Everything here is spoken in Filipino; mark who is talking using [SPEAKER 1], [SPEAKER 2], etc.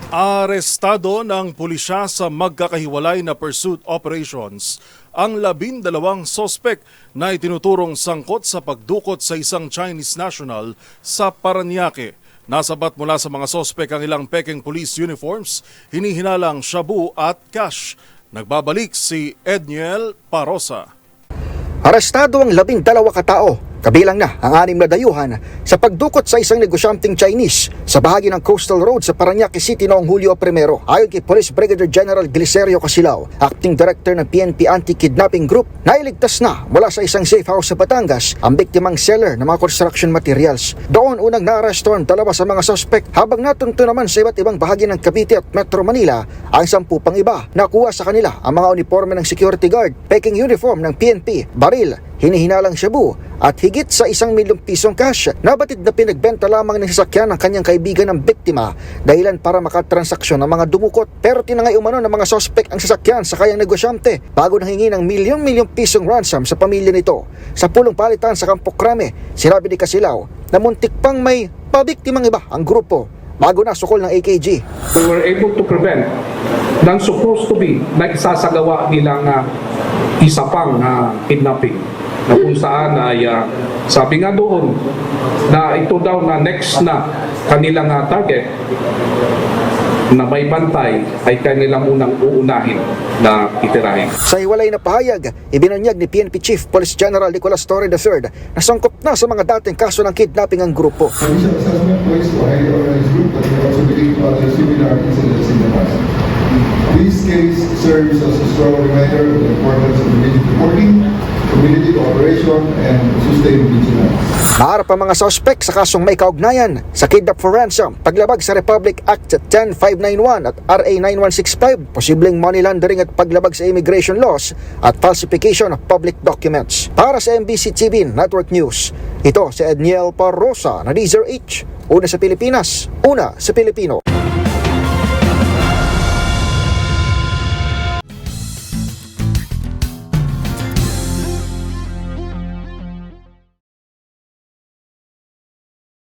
[SPEAKER 1] Arestado ng pulisya sa magkakahiwalay na pursuit operations ang 12 sospek na itinuturong sangkot sa pagdukot sa isang Chinese national sa Parañaque. Nasabat mula sa mga sospek ang ilang peking police uniforms, hinihinalang shabu at cash. Nagbabalik si Edniel Parosa.
[SPEAKER 2] Arestado ang 12 katao, kabilang na ang 6 na dayuhan sa pagdukot sa isang negosyanteng Chinese sa bahagi ng Coastal Road sa Parañaque City noong Hulyo 1. Ayon kay Police Brigadier General Glicerio Casilao, Acting Director ng PNP Anti-Kidnapping Group, nailigtas na mula sa isang safe house sa Batangas ang biktimang seller ng mga construction materials. Doon unang naaresto ang 2 sa mga sospek, habang natunto naman sa iba't ibang bahagi ng Cavite at Metro Manila ang 10 pang iba. Nakuha sa kanila ang mga uniforme ng security guard, peking uniform ng PNP, baril, hinihinalang shabu at higit sa 1 milyong pisong cash. Nabatid na pinagbenta lamang ng sasakyan ng kanyang kaibigan ng biktima dahilan para makatransaksyon ng mga dumukot. Pero tinangay umano ng mga sospek ang sasakyan sa kayang negosyante bago nanghingi ng milyong pisong ransom sa pamilya nito. Sa pulong palitan sa Campo Crame, sinabi ni Casilao na muntik pang may pabiktimang iba ang grupo bago nasukol ng AKG.
[SPEAKER 3] We were able to prevent ng supposed to be na isasagawa nilang isa pang kidnapping, na kung saan ay sabi nga doon na ito daw na next na kanilang target na may bantay ay kanilang unang uunahin na itirahin.
[SPEAKER 2] Sa hiwalay na pahayag, ibinunyag ni PNP Chief Police General Nicolas Torre III na sangkot na sa mga dating kaso ng kidnapping ang grupo.
[SPEAKER 4] Initial assessment points to a highly organized group that we also believe to other similar incidents in the past. This case serves as a strong reminder of the importance of immediate reporting, community cooperation, and sustained vigilance.
[SPEAKER 2] Naharap ang mga sospek sa kasong may kaugnayan sa kidnap for ransom, paglabag sa Republic Act 10591 at RA 9165, posibleng money laundering at paglabag sa immigration laws at falsification of public documents. Para sa MBC TV Network News, ito si Edniel Parosa na Deezer H. Una sa Pilipinas, una sa Pilipino.